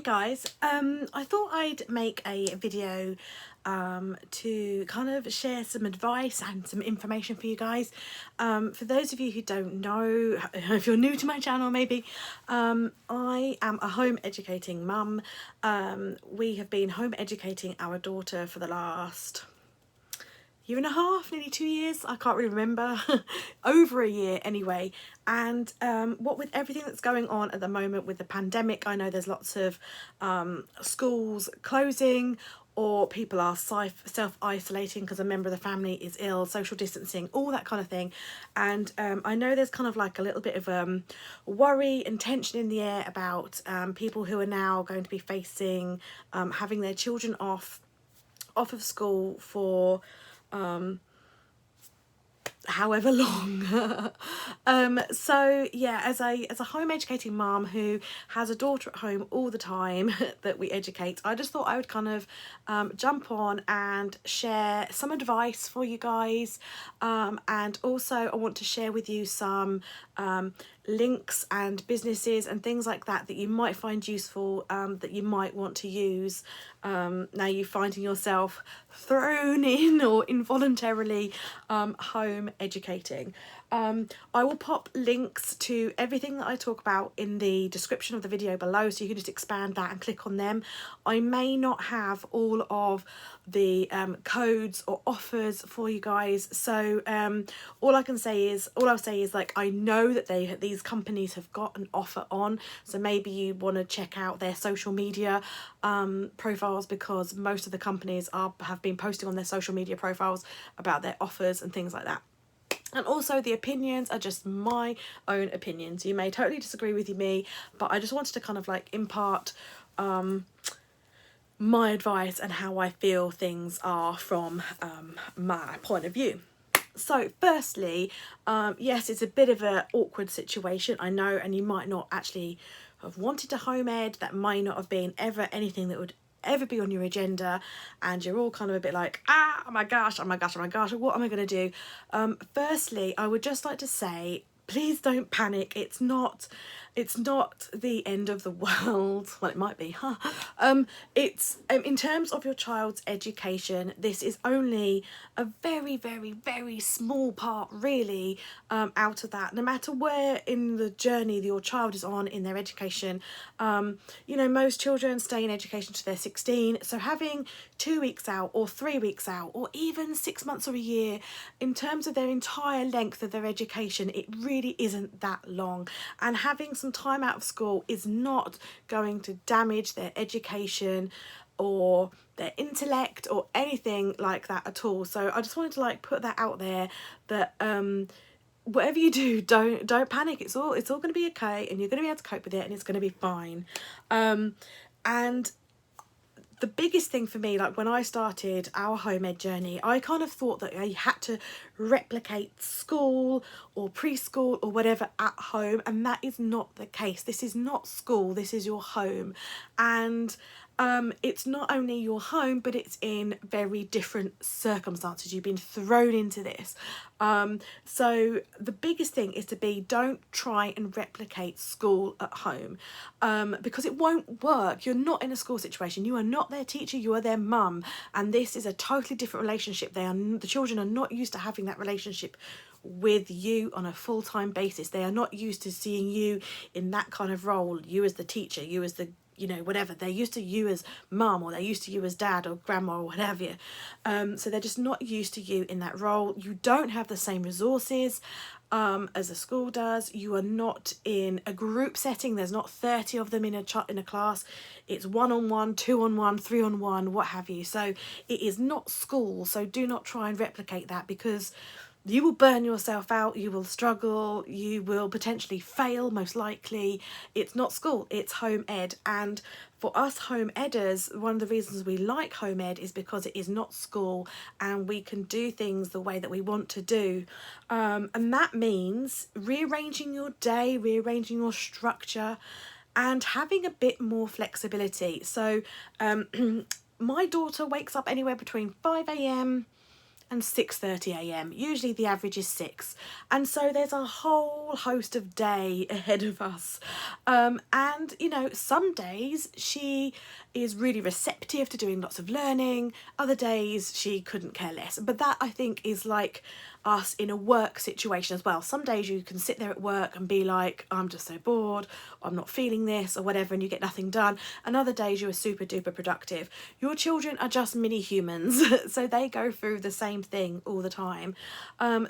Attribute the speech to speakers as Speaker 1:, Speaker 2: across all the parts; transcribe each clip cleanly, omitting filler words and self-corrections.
Speaker 1: guys, I thought I'd make a video to kind of share some advice and some information for you guys. For those of you who don't know, if you're new to my channel maybe, I am a home educating mum. We have been home educating our daughter for the last year and a half, nearly 2 years, I can't really remember, over a year anyway. And what with everything that's going on at the moment with the pandemic, I know there's lots of schools closing, or people are self-isolating because a member of the family is ill, social distancing, all that kind of thing. And I know there's kind of like a little bit of worry and tension in the air about people who are now going to be facing having their children off of school for however long. So yeah, as a home educating mum who has a daughter at home all the time that we educate, I just thought I would kind of jump on and share some advice for you guys, and also I want to share with you some links and businesses and things like that that you might find useful, that you might want to use now you're finding yourself thrown in or involuntarily home educating. I will pop links to everything that I talk about in the description of the video below, so you can just expand that and click on them. I may not have all of the codes or offers for you guys, so all I'll say is like, I know that these companies have got an offer on, so maybe you want to check out their social media profiles, because most of the companies have been posting on their social media profiles about their offers and things like that. And also the opinions are just my own opinions. You may totally disagree with me, but I just wanted to kind of like impart my advice and how I feel things are from my point of view. So firstly, yes, it's a bit of an awkward situation, I know, and you might not actually have wanted to home ed. That might not have been ever anything that would ever be on your agenda, and you're all kind of a bit like, oh my gosh, what am I going to do? Firstly, I would just like to say, please don't panic. It's not the end of the world. Well, it might be, huh? It's in terms of your child's education, this is only a very, very, very small part really out of that. No matter where in the journey that your child is on in their education, you know, most children stay in education till they're 16, so having 2 weeks out or 3 weeks out or even 6 months or a year in terms of their entire length of their education, it really isn't that long. And having some time out of school is not going to damage their education or their intellect or anything like that at all. So I just wanted to like put that out there, that whatever you do, don't panic. It's all going to be okay, and you're going to be able to cope with it, and it's going to be fine. And the biggest thing for me, like when I started our home ed journey, I kind of thought that I had to replicate school or preschool or whatever at home, and that is not the case. This is not school, this is your home. And it's not only your home, but it's in very different circumstances. You've been thrown into this. So the biggest thing is don't try and replicate school at home, because it won't work. You're not in a school situation. You are not their teacher, you are their mum, and this is a totally different relationship. The children are not used to having that relationship with you on a full-time basis. They are not used to seeing you in that kind of role, you as the teacher, you as the, you know, whatever. They're used to you as mum, or they're used to you as dad or grandma or whatever. So they're just not used to you in that role. You don't have the same resources as a school does. You are not in a group setting. There's not 30 of them in a class. It's 1-on-1, 2-on-1, 3-on-1, what have you. So it is not school. So do not try and replicate that, because you will burn yourself out, you will struggle, you will potentially fail, most likely. It's not school, it's home ed. And for us home edders, one of the reasons we like home ed is because it is not school, and we can do things the way that we want to do. And that means rearranging your day, rearranging your structure, and having a bit more flexibility. So my daughter wakes up anywhere between 5 a.m. and 6:30 a.m. Usually the average is 6. And so there's a whole host of day ahead of us. And, you know, some days she is really receptive to doing lots of learning. Other days she couldn't care less. But that, I think, is like us in a work situation as well. Some days you can sit there at work and be like, I'm just so bored, I'm not feeling this or whatever, and you get nothing done. And other days you are super duper productive. Your children are just mini humans, so they go through the same thing all the time.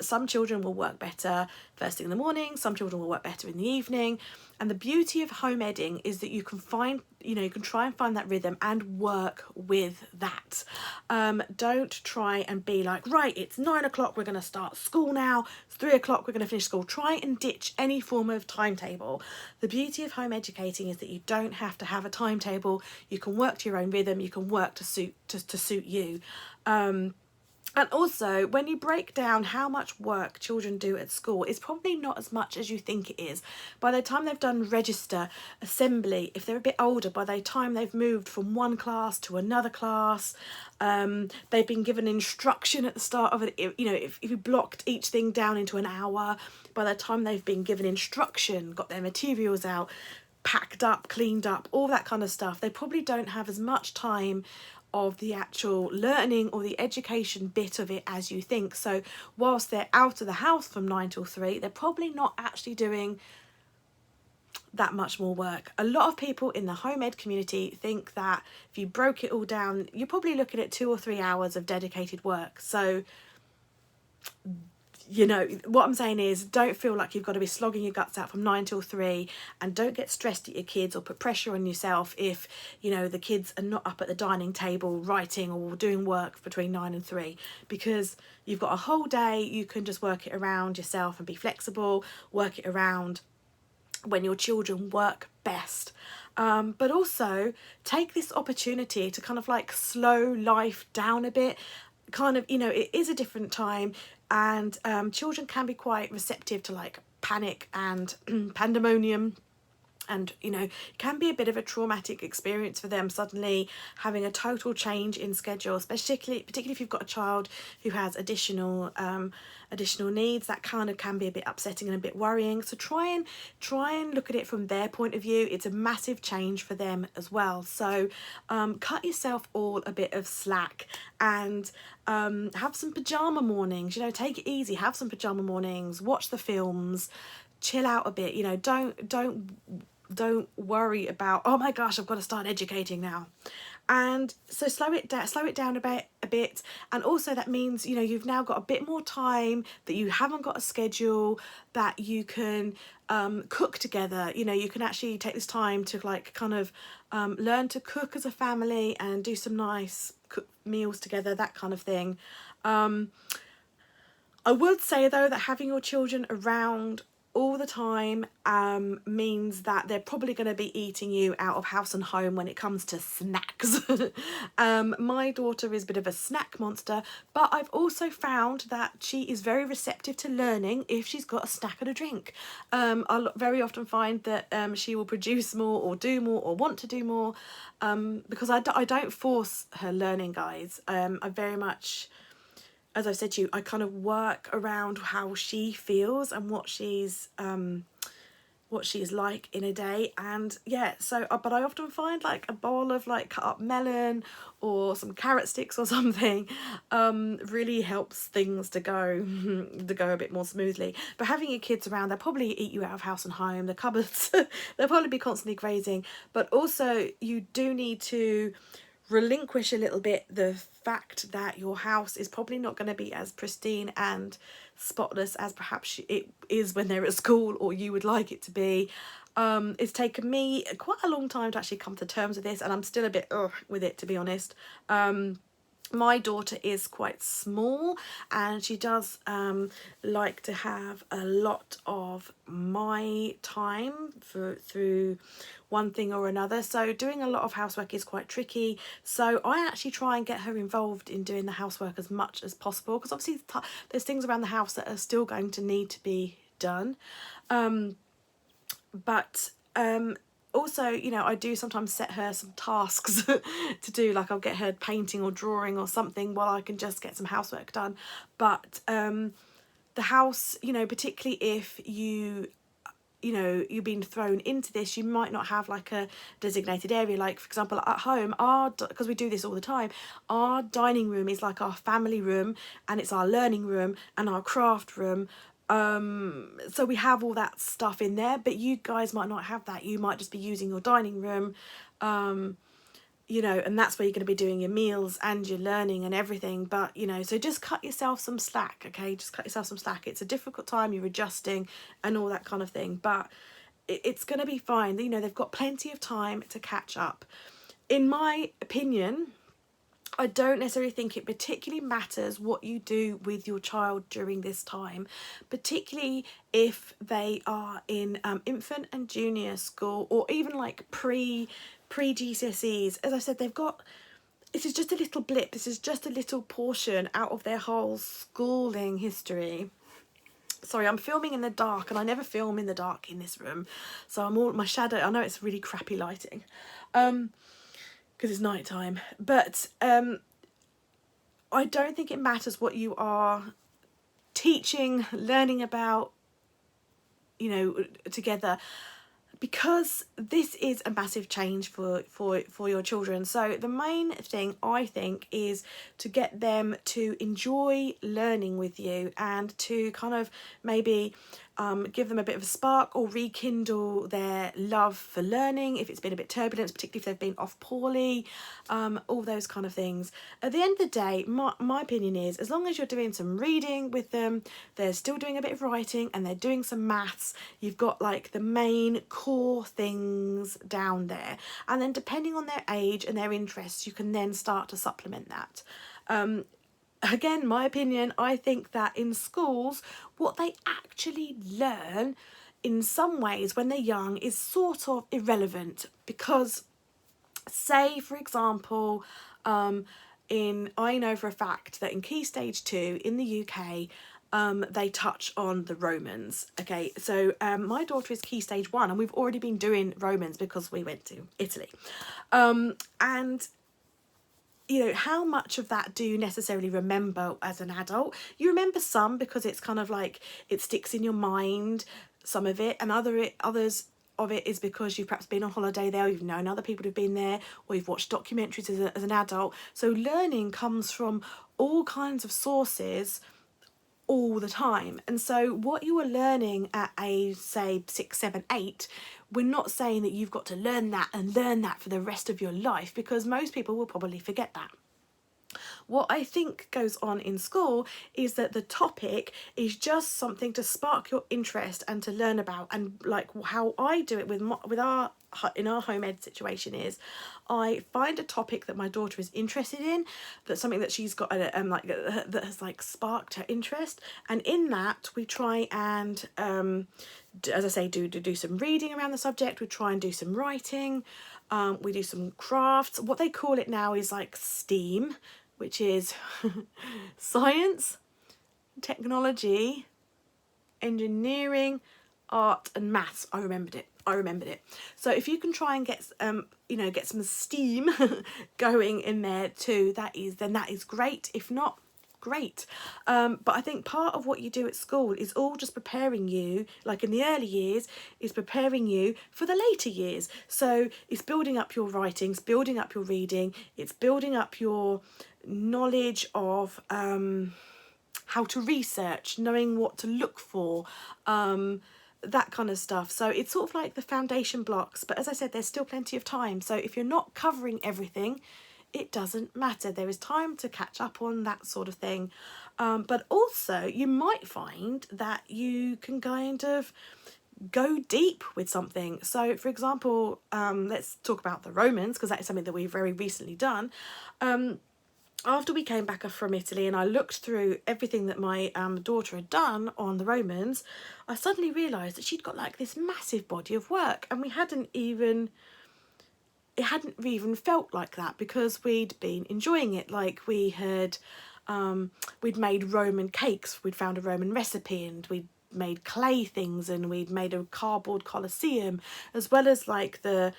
Speaker 1: Some children will work better first thing in the morning, some children will work better in the evening. And the beauty of home editing is that you can find, you know, you can try and find that rhythm and work with that. Don't try and be like, right, it's 9 o'clock, we're going to start school now. It's 3 o'clock, we're going to finish school. Try and ditch any form of timetable. The beauty of home educating is that you don't have to have a timetable. You can work to your own rhythm. You can work to suit you. And also, when you break down how much work children do at school, it's probably not as much as you think it is. By the time they've done register, assembly, if they're a bit older, by the time they've moved from one class to another class, they've been given instruction at the start of it. You know, if you blocked each thing down into an hour, by the time they've been given instruction, got their materials out, packed up, cleaned up, all that kind of stuff, they probably don't have as much time of the actual learning or the education bit of it as you think. So whilst they're out of the house from 9 till 3, they're probably not actually doing that much more work. A lot of people in the home ed community think that if you broke it all down, you're probably looking at 2 or 3 hours of dedicated work. So, you know, what I'm saying is, don't feel like you've got to be slogging your guts out from 9 till 3, and don't get stressed at your kids or put pressure on yourself if, you know, the kids are not up at the dining table writing or doing work between 9 and 3, because you've got a whole day. You can just work it around yourself and be flexible, work it around when your children work best. But also take this opportunity to kind of like slow life down a bit. Kind of, you know, it is a different time, and children can be quite receptive to like panic and pandemonium, and, you know, it can be a bit of a traumatic experience for them suddenly having a total change in schedule, particularly if you've got a child who has additional needs. That kind of can be a bit upsetting and a bit worrying. So try and look at it from their point of view. It's a massive change for them as well. So cut yourself all a bit of slack and have some pajama mornings. You know, take it easy. Have some pajama mornings. Watch the films. Chill out a bit. You know, don't worry about, oh my gosh, I've got to start educating now. And so slow it down a bit. And also that means, you know, you've now got a bit more time, that you haven't got a schedule, that you can cook together. You know, you can actually take this time to like kind of learn to cook as a family and do some nice meals together, that kind of thing. I would say though that having your children around all the time means that they're probably going to be eating you out of house and home when it comes to snacks. My daughter is a bit of a snack monster, but I've also found that she is very receptive to learning if she's got a snack and a drink. I'll very often find that she will produce more or do more or want to do more, because I don't force her learning, guys. I very much, as I said to you, I kind of work around how she feels and what she's like in a day. And yeah, so but I often find like a bowl of like cut up melon or some carrot sticks or something really helps things to go a bit more smoothly. But having your kids around, they'll probably eat you out of house and home. The cupboards they'll probably be constantly grazing, but also you do need to relinquish a little bit the fact that your house is probably not going to be as pristine and spotless as perhaps it is when they're at school or you would like it to be. It's taken me quite a long time to actually come to terms with this, and I'm still a bit with it, to be honest. My daughter is quite small and she does like to have a lot of my time through one thing or another. So doing a lot of housework is quite tricky. So I actually try and get her involved in doing the housework as much as possible, because obviously there's things around the house that are still going to need to be done. But also, you know, I do sometimes set her some tasks to do, like I'll get her painting or drawing or something while I can just get some housework done. But the house, you know, particularly if you know, you've been thrown into this, you might not have like a designated area. Like, for example, at home, because we do this all the time, our dining room is like our family room, and it's our learning room and our craft room. So we have all that stuff in there, but you guys might not have that. You might just be using your dining room, you know, and that's where you're going to be doing your meals and your learning and everything. But, you know, so just cut yourself some slack, okay? Just cut yourself some slack. It's a difficult time, you're adjusting and all that kind of thing, but it's going to be fine. You know, they've got plenty of time to catch up. In my opinion, I don't necessarily think it particularly matters what you do with your child during this time, particularly if they are in infant and junior school, or even like pre-GCSEs. As I said, they've got, this is just a little blip, this is just a little portion out of their whole schooling history. Sorry, I'm filming in the dark, and I never film in the dark in this room, so I'm all, my shadow, I know it's really crappy lighting, because it's night time, but I don't think it matters what you are teaching, learning about, you know, together, because this is a massive change for your children. So the main thing, I think, is to get them to enjoy learning with you, and to kind of maybe give them a bit of a spark, or rekindle their love for learning if it's been a bit turbulent, particularly if they've been off poorly, all those kind of things. At the end of the day, my opinion is, as long as you're doing some reading with them, they're still doing a bit of writing, and they're doing some maths, you've got like the main core things down there, and then depending on their age and their interests, you can then start to supplement that. Again, my opinion, I think that in schools, what they actually learn in some ways when they're young is sort of irrelevant, because say, for example, I know for a fact that in Key Stage 2 in the UK, they touch on the Romans. Okay, so my daughter is Key Stage 1, and we've already been doing Romans because we went to Italy. And you know, how much of that do you necessarily remember as an adult? You remember some because it's kind of like it sticks in your mind, some of it, and others of it is because you've perhaps been on holiday there, or you've known other people who've been there, or you've watched documentaries as an adult. So learning comes from all kinds of sources all the time. And so what you are learning at age, say, 6, 7, 8, we're not saying that you've got to learn that and learn that for the rest of your life, because most people will probably forget that. What I think goes on in school is that the topic is just something to spark your interest and to learn about. And like how I do it in our home ed situation is, I find a topic that my daughter is interested in, that's something that she's got that has like sparked her interest, and in that we try and as I say, do some reading around the subject. We try and do some writing, we do some crafts. What they call it now is like STEAM, which is science, technology, engineering, art and maths. I remembered it. So if you can try and get get some steam going in there too, that is great. If not, great. But I think part of what you do at school is all just preparing you, like in the early years, is preparing you for the later years. So it's building up your writing, it's building up your reading, it's building up your knowledge of how to research, knowing what to look for, that kind of stuff. So it's sort of like the foundation blocks, but as I said, there's still plenty of time. So if you're not covering everything, it doesn't matter. There is time to catch up on that sort of thing. But also you might find that you can kind of go deep with something. So for example, let's talk about the Romans, because that is something that we've very recently done. After we came back from Italy and I looked through everything that my daughter had done on the Romans, I suddenly realised that she'd got like this massive body of work, and it hadn't even felt like that, because we'd been enjoying it. Like we'd made Roman cakes, we'd found a Roman recipe, and we'd made clay things, and we'd made a cardboard coliseum, as well as like the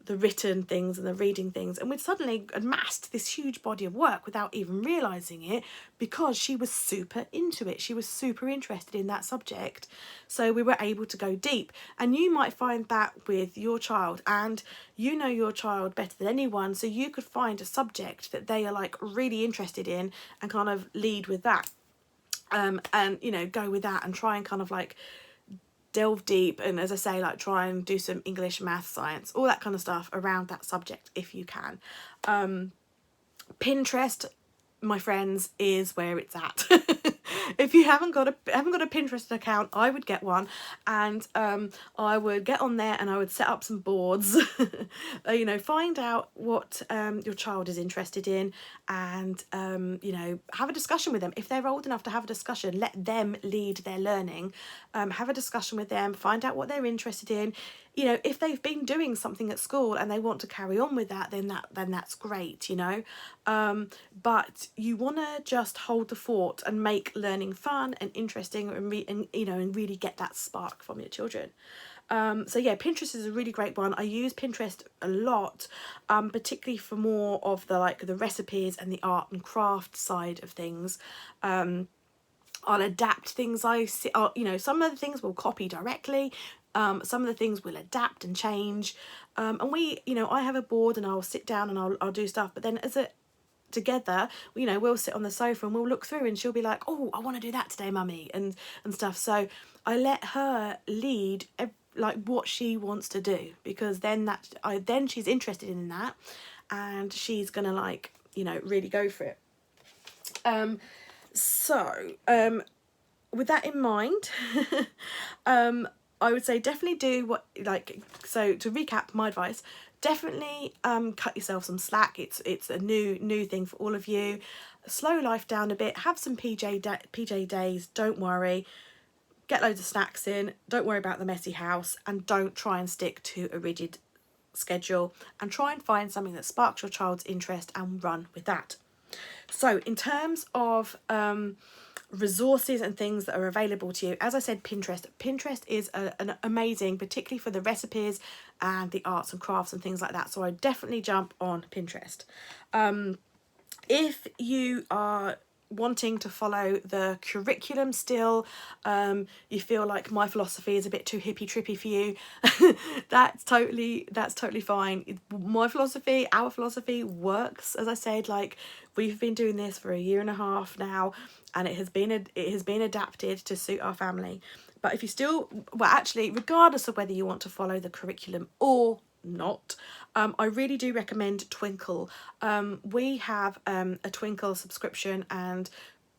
Speaker 1: written things and the reading things, and we'd suddenly amassed this huge body of work without even realizing it, because she was super into it. She was super interested in that subject, so we were able to go deep. And you might find that with your child, and you know your child better than anyone, so you could find a subject that they are like really interested in and kind of lead with that, and you know, go with that and try and kind of like delve deep, and as I say, like try and do some English, math, science, all that kind of stuff around that subject if you can. Pinterest, my friends, is where it's at. If you haven't got a Pinterest account, I would get one, and I would get on there and I would set up some boards. You know, find out what your child is interested in, and you know, have a discussion with them. If they're old enough to have a discussion, let them lead their learning. Have a discussion with them, find out what they're interested in. You know, if they've been doing something at school and they want to carry on with that, then that's great, you know. But you want to just hold the fort and make learning fun and interesting, and you know, and really get that spark from your children. So yeah, Pinterest is a really great one. I use Pinterest a lot, particularly for more of the like the recipes and the art and craft side of things. I'll adapt things I see. You know, some of the things will copy directly. Some of the things will adapt and change. And we, you know, I have a board and I'll sit down and I'll do stuff. But then together, you know, we'll sit on the sofa and we'll look through, and she'll be like, oh, I want to do that today, mummy, and stuff. So I let her lead like what she wants to do, because then she's interested in that, and she's gonna like, you know, really go for it. With that in mind, I would say definitely do what, like, so to recap my advice, definitely cut yourself some slack. It's a new thing for all of you. Slow life down a bit, have some PJ days, don't worry. Get loads of snacks in, don't worry about the messy house, and don't try and stick to a rigid schedule, and try and find something that sparks your child's interest and run with that. So in terms of resources and things that are available to you, as I said, Pinterest is an amazing, particularly for the recipes and the arts and crafts and things like that. So I definitely jump on Pinterest. If you are wanting to follow the curriculum still, you feel like my philosophy is a bit too hippy trippy for you, that's totally fine. My philosophy, our philosophy works. As I said, like, we've been doing this for 1.5 years now, and it has been adapted to suit our family. But if you still, well, actually, regardless of whether you want to follow the curriculum or not, I really do recommend Twinkle. We have a Twinkle subscription, and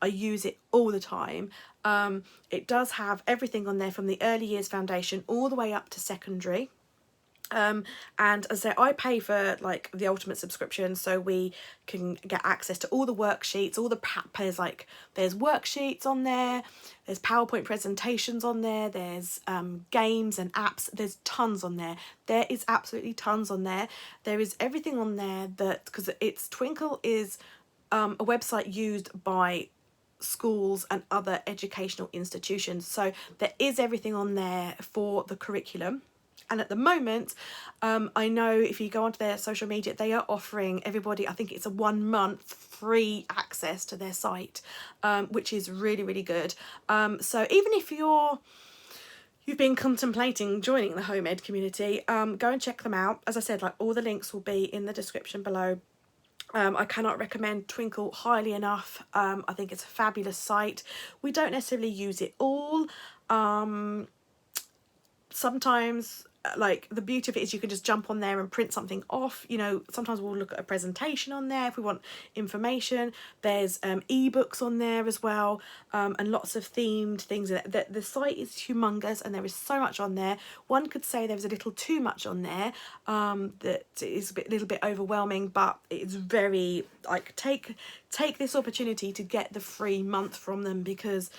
Speaker 1: I use it all the time. It does have everything on there from the early years foundation all the way up to secondary. And as I say, I pay for like the ultimate subscription, so we can get access to all the worksheets, all the there's worksheets on there, there's PowerPoint presentations on there, there's games and apps, there's tons on there. There is absolutely tons on there. There is everything on there that, because Twinkle is a website used by schools and other educational institutions, so there is everything on there for the curriculum. And at the moment, I know if you go onto their social media, they are offering everybody, I think it's a 1 month free access to their site, which is really, really good. So even if you've been contemplating joining the home ed community, go and check them out. As I said, like, all the links will be in the description below. I cannot recommend Twinkle highly enough. I think it's a fabulous site. We don't necessarily use it all. Sometimes, like, the beauty of it is you can just jump on there and print something off. You know, sometimes we'll look at a presentation on there if we want information. There's ebooks on there as well, and lots of themed things. The site is humongous, and there is so much on there. One could say there's a little too much on there, that is a little bit overwhelming, but it's very, like, take this opportunity to get the free month from them, because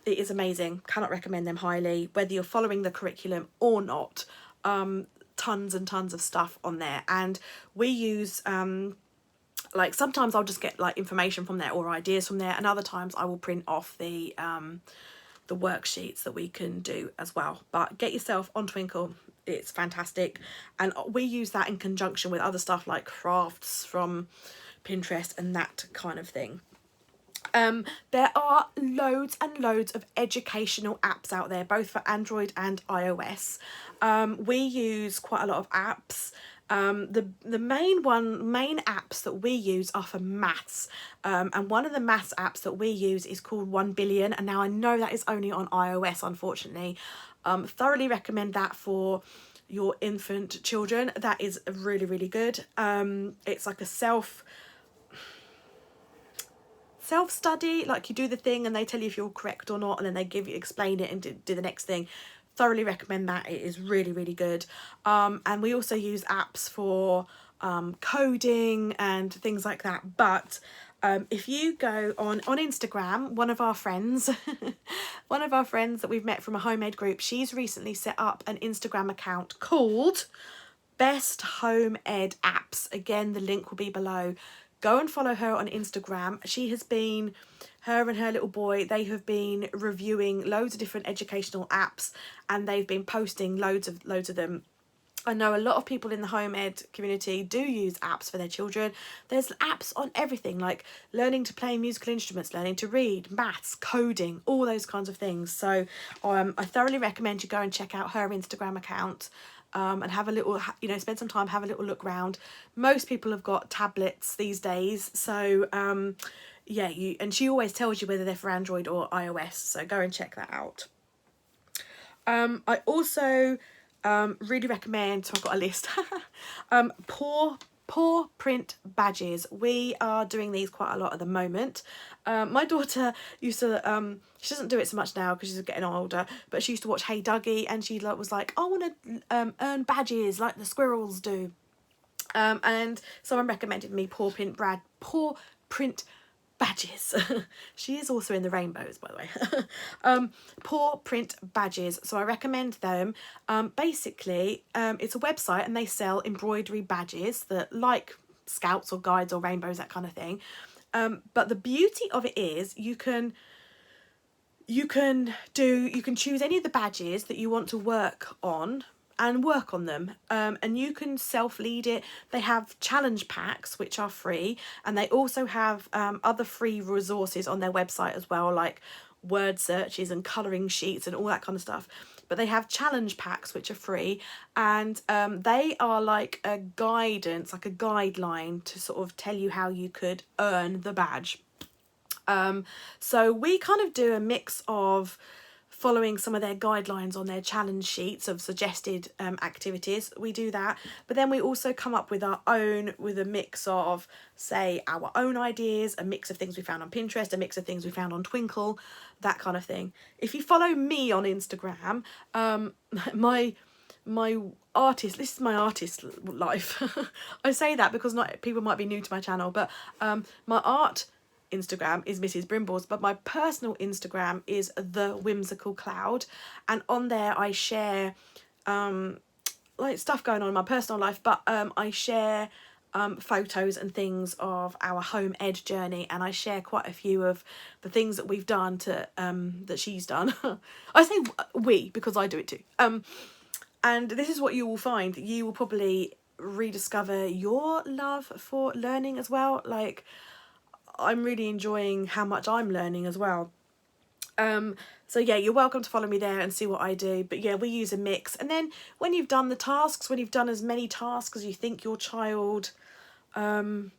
Speaker 1: it is amazing. Cannot recommend them highly, whether you're following the curriculum or not. Tons and tons of stuff on there. And we use, like, sometimes I'll just get like information from there or ideas from there, and other times I will print off the the worksheets that we can do as well. But get yourself on Twinkle, it's fantastic, and we use that in conjunction with other stuff like crafts from Pinterest and that kind of thing. There are loads and loads of educational apps out there, both for Android and iOS. We use quite a lot of apps. The main apps that we use are for maths, and one of the maths apps that we use is called 1 Billion, and now I know that is only on iOS, unfortunately. Thoroughly recommend that for your infant children. That is really, really good. It's like a self-study, like you do the thing and they tell you if you're correct or not, and then they explain it and do the next thing. Thoroughly recommend that. It is really, really good. And we also use apps for coding and things like that. But if you go on Instagram, one of our friends that we've met from a homemade group, she's recently set up an Instagram account called Best Home Ed Apps. Again, the link will be below. Go and follow her on Instagram. Her and her little boy, they have been reviewing loads of different educational apps, and they've been posting loads of them. I know a lot of people in the home ed community do use apps for their children. There's apps on everything, like learning to play musical instruments, learning to read, maths, coding, all those kinds of things. So I thoroughly recommend you go and check out her Instagram account. And have a little, spend some time, have a little look around. Most people have got tablets these days, so yeah, and she always tells you whether they're for Android or iOS, so go and check that out. I also really recommend, so I've got a list, paw print badges. We are doing these quite a lot at the moment. My daughter used to, she doesn't do it so much now because she's getting older, but she used to watch Hey Dougie, and she was like, I want to earn badges like the squirrels do. And someone recommended me paw print badges. She is also in the rainbows, by the way. Paw print badges, so I recommend them. Basically, it's a website and they sell embroidery badges that, like scouts or guides or rainbows, that kind of thing. But the beauty of it is you can choose any of the badges that you want to work on and work on them, and you can self-lead it. They have challenge packs which are free, and they also have other free resources on their website as well, like word searches and colouring sheets and all that kind of stuff. But they have challenge packs which are free, and they are like a guidance, like a guideline to sort of tell you how you could earn the badge. So we kind of do a mix of following some of their guidelines on their challenge sheets of suggested activities. We do that, but then we also come up with our own, with a mix of, say, our own ideas, a mix of things we found on Pinterest, a mix of things we found on Twinkle, that kind of thing. If you follow me on Instagram, my artist, this is my artist life. I say that because not people might be new to my channel, but my art Instagram is Mrs. Brimbles, but my personal Instagram is The Whimsical Cloud, and on there I share like stuff going on in my personal life, but I share photos and things of our home ed journey, and I share quite a few of the things that we've done to that she's done. I say we because I do it too. And this is what you will find. You will probably rediscover your love for learning as well. Like, I'm really enjoying how much I'm learning as well. So yeah, you're welcome to follow me there and see what I do. But yeah, we use a mix. And then when you've done the tasks, when you've done as many tasks as you think your child has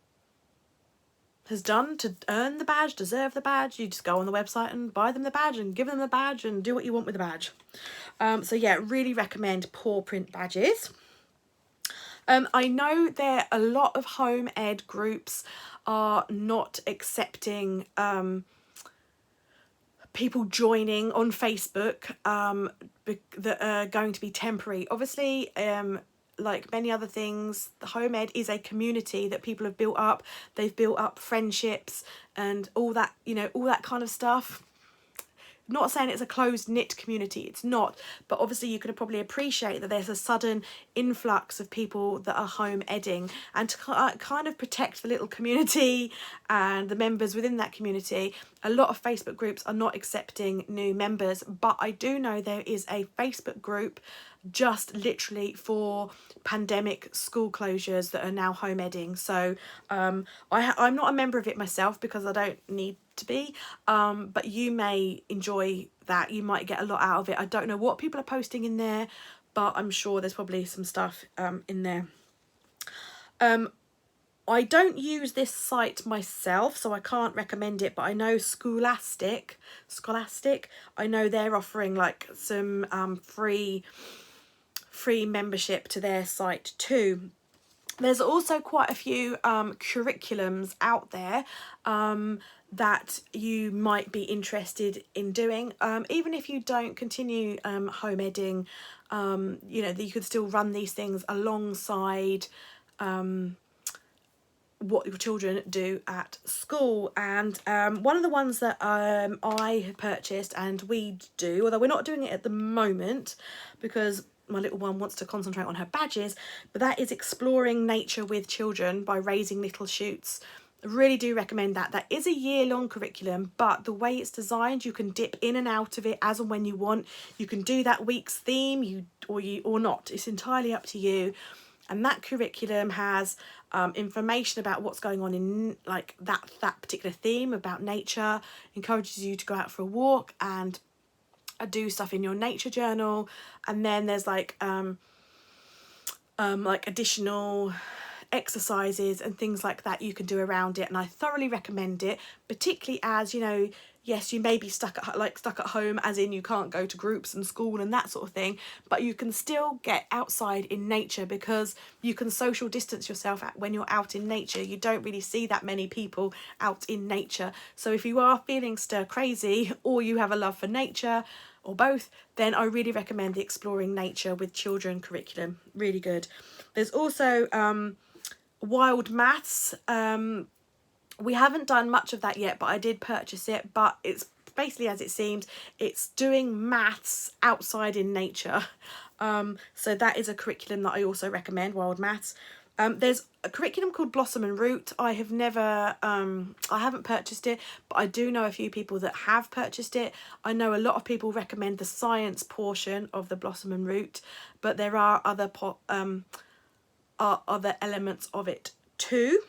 Speaker 1: done to earn the badge, deserve the badge, you just go on the website and buy them the badge and give them the badge and do what you want with the badge. So yeah, really recommend paw print badges. I know a lot of home ed groups are not accepting people joining on Facebook that are going to be temporary. Obviously, like many other things, the home ed is a community that people have built up. They've built up friendships and all that, all that kind of stuff. not saying it's a closed-knit community, it's not, but obviously you can probably appreciate that there's a sudden influx of people that are home edding, and to kind of protect the little community and the members within that community, a lot of Facebook groups are not accepting new members. But I do know there is a Facebook group just literally for pandemic school closures that are now home edding. So I'm not a member of it myself because I don't need to be, but you may enjoy that. You might get a lot out of it. I don't know what people are posting in there, but I'm sure there's probably some stuff in there. I don't use this site myself, so I can't recommend it, but I know Scholastic, I know they're offering like some free membership to their site too. There's also quite a few curriculums out there that you might be interested in doing. Even if you don't continue home edding, you know, you could still run these things alongside what your children do at school. And one of the ones that I have purchased and we do, although we're not doing it at the moment because my little one wants to concentrate on her badges, but that is Exploring Nature with Children by Raising Little Shoots. I really do recommend that. That is a year-long curriculum, but the way it's designed, you can dip in and out of it as and when you want. You can do that week's theme or not. It's entirely up to you. And that curriculum has information about what's going on in like that particular theme about nature, encourages you to go out for a walk and do stuff in your nature journal. And then there's like additional exercises and things like that you can do around it, and I thoroughly recommend it, particularly as, you know, yes, you may be stuck at home, as in you can't go to groups and school and that sort of thing, but you can still get outside in nature because you can social distance yourself when you're out in nature. You don't really see that many people out in nature. So if you are feeling stir crazy or you have a love for nature or both, then I really recommend the Exploring Nature with Children curriculum. Really good. There's also Wild Maths. We haven't done much of that yet, but I did purchase it. But it's basically, as it seems, it's doing maths outside in nature. So that is a curriculum that I also recommend, Wild Maths. There's a curriculum called Blossom and Root. I haven't purchased it, but I do know a few people that have purchased it. I know a lot of people recommend the science portion of the Blossom and Root, but there are other elements of it too.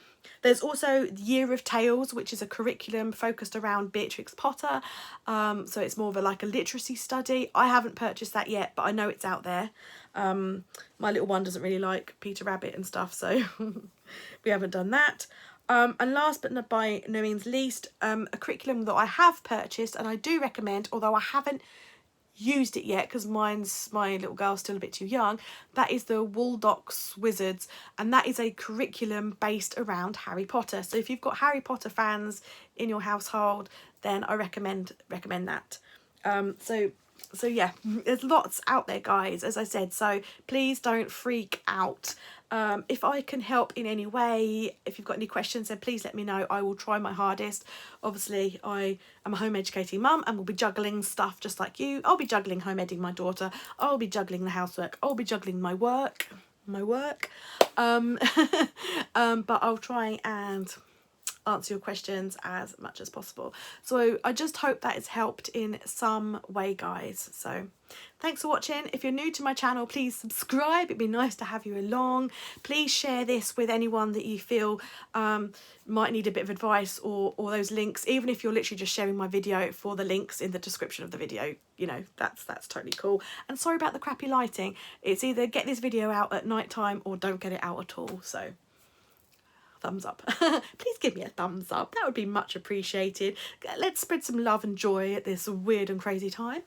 Speaker 1: There's also Year of Tales, which is a curriculum focused around Beatrix Potter. So it's more of a literacy study. I haven't purchased that yet, but I know it's out there. My little one doesn't really like Peter Rabbit and stuff, so we haven't done that. And last but not by no means least, a curriculum that I have purchased and I do recommend, although I haven't used it yet because my little girl's still a bit too young. That is the Waldock's Wizards, and that is a curriculum based around Harry Potter. So if you've got Harry Potter fans in your household, then I recommend that. So yeah, there's lots out there, guys, as I said, so please don't freak out. If I can help in any way, if you've got any questions, then please let me know. I will try my hardest. Obviously, I am a home educating mum and will be juggling stuff just like you. I'll be juggling home editing my daughter. I'll be juggling the housework. I'll be juggling my work. But I'll try and answer your questions as much as possible. So I just hope that it's helped in some way, guys. So thanks for watching. If you're new to my channel, please subscribe. It'd be nice to have you along. Please share this with anyone that you feel might need a bit of advice or those links, even if you're literally just sharing my video for the links in the description of the video. You know, that's totally cool. And sorry about the crappy lighting. It's either get this video out at night time or don't get it out at all. So thumbs up. Please give me a thumbs up. That would be much appreciated. Let's spread some love and joy at this weird and crazy time.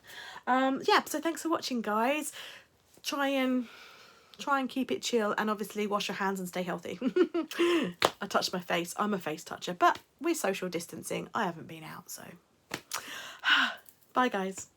Speaker 1: Yeah, so thanks for watching, guys. Try and keep it chill, and obviously wash your hands and stay healthy. I touched my face. I'm a face toucher, but we're social distancing. I haven't been out, so bye, guys.